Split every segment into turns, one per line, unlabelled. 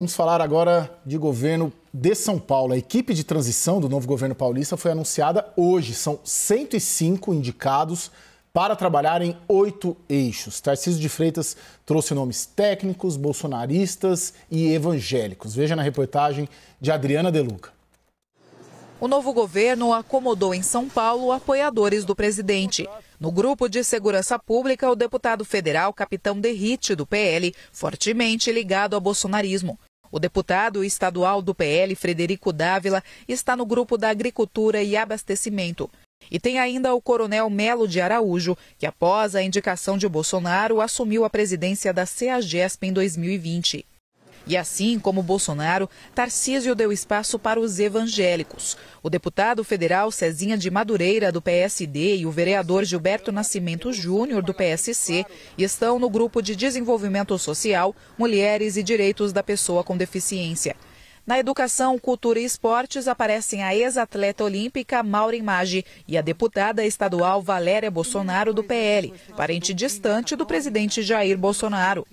Vamos falar agora de governo de São Paulo. A equipe de transição do novo governo paulista foi anunciada hoje. São 105 indicados para trabalhar em 8 eixos. Tarcísio de Freitas trouxe nomes técnicos, bolsonaristas e evangélicos. Veja na reportagem de Adriana De Luca.
O novo governo acomodou em São Paulo apoiadores do presidente. No grupo de segurança pública, o deputado federal Capitão Derrite, do PL, fortemente ligado ao bolsonarismo. O deputado estadual do PL, Frederico Dávila, está no grupo da agricultura e abastecimento. E tem ainda o coronel Melo de Araújo, que após a indicação de Bolsonaro, assumiu a presidência da CEAGESP em 2020. E assim como Bolsonaro, Tarcísio deu espaço para os evangélicos. O deputado federal Cezinha de Madureira, do PSD, e o vereador Gilberto Nascimento Júnior, do PSC, estão no grupo de desenvolvimento social, mulheres e direitos da pessoa com deficiência. Na educação, cultura e esportes aparecem a ex-atleta olímpica Maureen Maggi e a deputada estadual Valéria Bolsonaro, do PL, parente distante do presidente Jair Bolsonaro.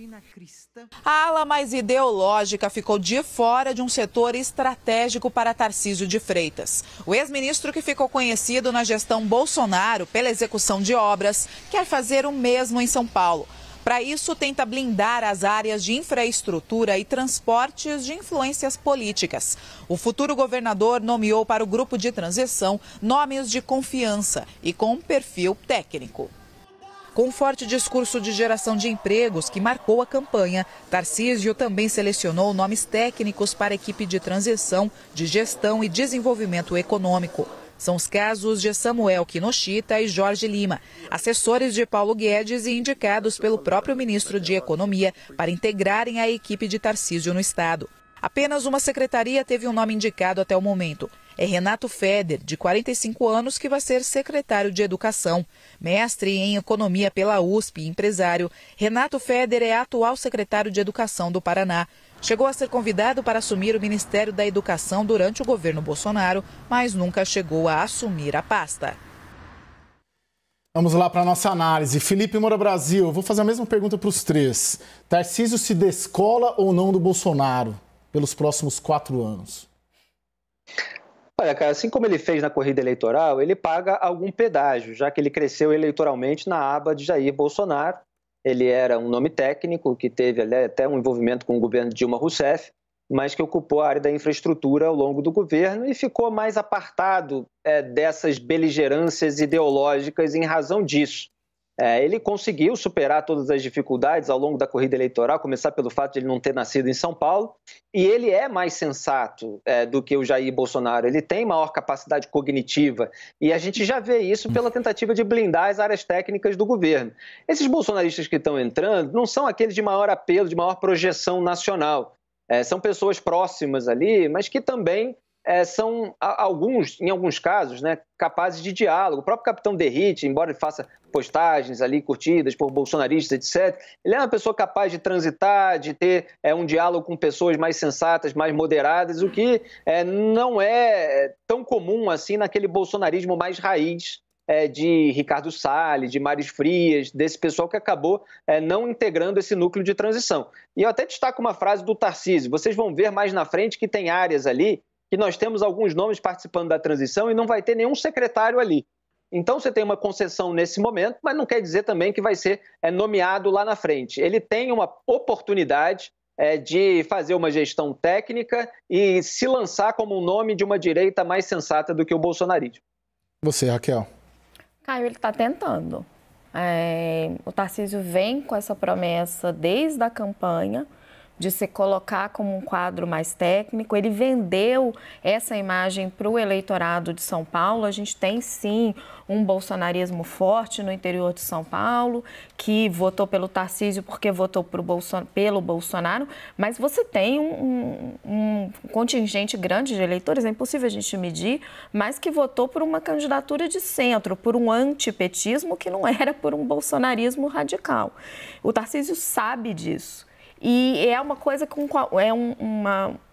A ala mais ideológica ficou de fora de um setor estratégico para Tarcísio de Freitas. O ex-ministro, que ficou conhecido na gestão Bolsonaro pela execução de obras, quer fazer o mesmo em São Paulo. Para isso, tenta blindar as áreas de infraestrutura e transportes de influências políticas. O futuro governador nomeou para o grupo de transição nomes de confiança e com um perfil técnico. Com um forte discurso de geração de empregos que marcou a campanha, Tarcísio também selecionou nomes técnicos para a equipe de transição, de gestão e desenvolvimento econômico. São os casos de Samuel Kinoshita e Jorge Lima, assessores de Paulo Guedes e indicados pelo próprio ministro de Economia para integrarem a equipe de Tarcísio no estado. Apenas uma secretaria teve um nome indicado até o momento. É Renato Feder, de 45 anos, que vai ser secretário de Educação. Mestre em Economia pela USP e empresário, Renato Feder é atual secretário de Educação do Paraná. Chegou a ser convidado para assumir o Ministério da Educação durante o governo Bolsonaro, mas nunca chegou a assumir a pasta.
Vamos lá para a nossa análise. Felipe Moura Brasil, eu vou fazer a mesma pergunta para os três. Tarcísio se descola ou não do Bolsonaro pelos próximos 4 anos?
Olha, cara, assim como ele fez na corrida eleitoral, ele paga algum pedágio, já que ele cresceu eleitoralmente na aba de Jair Bolsonaro. Ele era um nome técnico que teve até um envolvimento com o governo de Dilma Rousseff, mas que ocupou a área da infraestrutura ao longo do governo e ficou mais apartado dessas beligerâncias ideológicas em razão disso. Ele conseguiu superar todas as dificuldades ao longo da corrida eleitoral, começar pelo fato de ele não ter nascido em São Paulo, e ele é mais sensato do que o Jair Bolsonaro. Ele tem maior capacidade cognitiva e a gente já vê isso pela tentativa de blindar as áreas técnicas do governo. Esses bolsonaristas que estão entrando não são aqueles de maior apelo, de maior projeção nacional. São pessoas próximas ali, mas que também são, em alguns casos, capazes de diálogo. O próprio Capitão Derrite, embora ele faça postagens ali, curtidas por bolsonaristas, etc., ele é uma pessoa capaz de transitar, de ter um diálogo com pessoas mais sensatas, mais moderadas, o que não é tão comum assim naquele bolsonarismo mais raiz de Ricardo Salles, de Mário Frias, desse pessoal que acabou não integrando esse núcleo de transição. E eu até destaco uma frase do Tarcísio: vocês vão ver mais na frente que tem áreas ali que nós temos alguns nomes participando da transição e não vai ter nenhum secretário ali. Então você tem uma concessão nesse momento, mas não quer dizer também que vai ser nomeado lá na frente. Ele tem uma oportunidade de fazer uma gestão técnica e se lançar como um nome de uma direita mais sensata do que o bolsonarismo.
Você, Raquel?
Caio, ele está tentando. O Tarcísio vem com essa promessa desde a campanha de se colocar como um quadro mais técnico. Ele vendeu essa imagem para o eleitorado de São Paulo. A gente tem, sim, um bolsonarismo forte no interior de São Paulo, que votou pelo Tarcísio porque votou pelo Bolsonaro, mas você tem um contingente grande de eleitores, é impossível a gente medir, mas que votou por uma candidatura de centro, por um antipetismo que não era por um bolsonarismo radical. O Tarcísio sabe disso. E é uma coisa com qual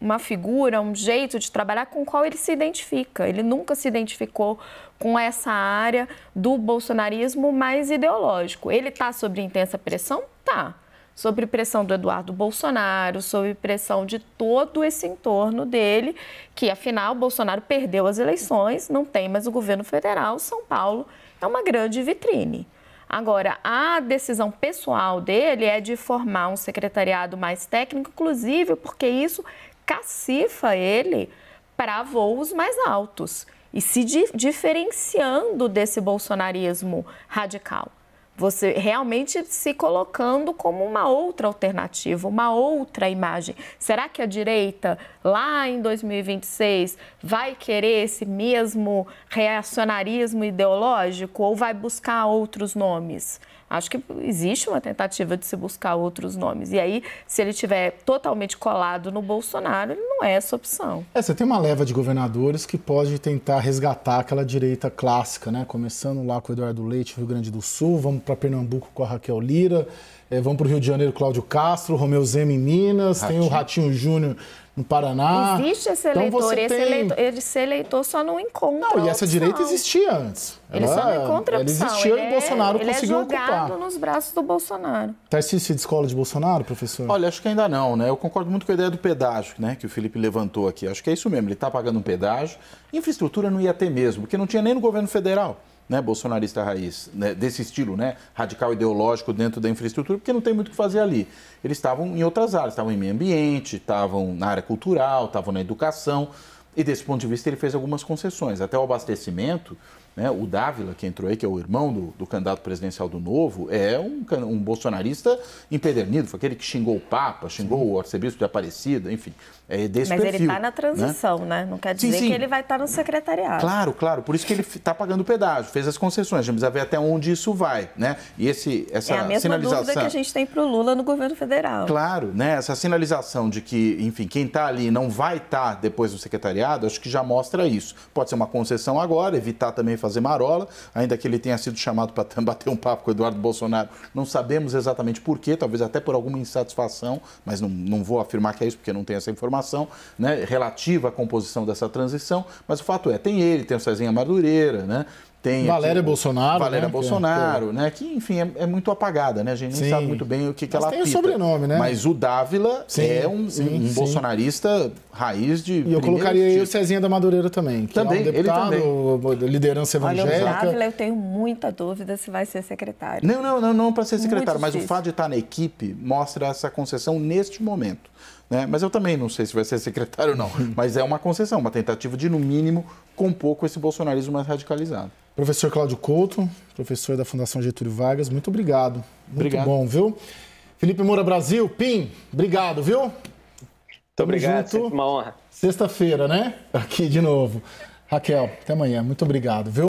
uma figura, um jeito de trabalhar com o qual ele se identifica. Ele nunca se identificou com essa área do bolsonarismo mais ideológico. Ele está sob intensa pressão? Tá. sob pressão do Eduardo Bolsonaro, sob pressão de todo esse entorno dele, que afinal Bolsonaro perdeu as eleições, não tem mais o governo federal, São Paulo é uma grande vitrine. Agora, a decisão pessoal dele é de formar um secretariado mais técnico, inclusive porque isso cacifa ele para voos mais altos e se diferenciando desse bolsonarismo radical. Você realmente se colocando como uma outra alternativa, uma outra imagem. Será que a direita, lá em 2026, vai querer esse mesmo reacionarismo ideológico ou vai buscar outros nomes? Acho que existe uma tentativa de se buscar outros nomes. E aí, se ele estiver totalmente colado no Bolsonaro, ele não é essa opção.
Você tem uma leva de governadores que pode tentar resgatar aquela direita clássica, né? Começando lá com o Eduardo Leite, Rio Grande do Sul, vamos para Pernambuco com a Raquel Lira, vamos para o Rio de Janeiro, Cláudio Castro, Romeu Zema em Minas, tem o Ratinho Júnior no Paraná.
Existe esse eleitor, esse eleitor só não encontra.
Não, e essa direita existia antes.
Ele só não encontra
ela existia e o Bolsonaro conseguiu ocupar.
Ele é jogado nos braços do Bolsonaro.
Tarcísio de escola de Bolsonaro, professor?
Olha, acho que ainda não, né? Eu concordo muito com a ideia do pedágio, né? Que o Felipe levantou aqui. Acho que é isso mesmo, ele está pagando um pedágio. Infraestrutura não ia ter mesmo, porque não tinha nem no governo federal. Né, bolsonarista raiz, né, desse estilo, né, radical ideológico dentro da infraestrutura, porque não tem muito o que fazer ali. Eles estavam em outras áreas, estavam em meio ambiente, estavam na área cultural, estavam na educação, e desse ponto de vista ele fez algumas concessões. Até o abastecimento, né, o Dávila, que entrou aí, que é o irmão do candidato presidencial do Novo, é um bolsonarista empedernido, foi aquele que xingou o Papa, xingou o arcebispo de Aparecida, enfim, é desse
Mas
perfil.
ele está na transição, né? Não quer dizer que ele vai estar no secretariado.
Claro, por isso que ele está pagando o pedágio, fez as concessões, a gente precisa ver até onde isso vai, né? E essa
é a mesma
sinalização...
dúvida que a gente tem para o Lula no governo federal.
Claro, né? Essa sinalização de que, enfim, quem está ali não vai estar depois no secretariado, acho que já mostra isso. Pode ser uma concessão agora, evitar também fazer marola, ainda que ele tenha sido chamado para bater um papo com o Eduardo Bolsonaro, não sabemos exatamente por quê, talvez até por alguma insatisfação, mas não vou afirmar que é isso porque não tenho essa informação, né, relativa à composição dessa transição, mas o fato é, tem ele, tem o Cezinha Madureira, né? Tem
Valéria
aqui,
Bolsonaro.
Valéria Bolsonaro, né? Que, enfim, é muito apagada, né? A gente nem sabe muito bem o que ela
tem
apita.
o sobrenome, né?
Mas o Dávila é um bolsonarista raiz de.
E eu colocaria aí o Cezinha da Madureira também, que
também,
é um deputado, liderança evangélica.
Olha, o Dávila, eu tenho muita dúvida se vai ser secretário.
Não para ser secretário, mas o fato de estar na equipe mostra essa concessão neste momento. Né? Mas eu também não sei se vai ser secretário ou não, mas é uma concessão, uma tentativa de, no mínimo, compor com esse bolsonarismo mais radicalizado.
Professor Cláudio Couto, professor da Fundação Getúlio Vargas, muito obrigado. Muito bom, viu? Felipe Moura Brasil, Pim, obrigado, viu?
Muito obrigado, sempre uma honra.
Sexta-feira, né? Aqui de novo. Raquel, até amanhã. Muito obrigado, viu?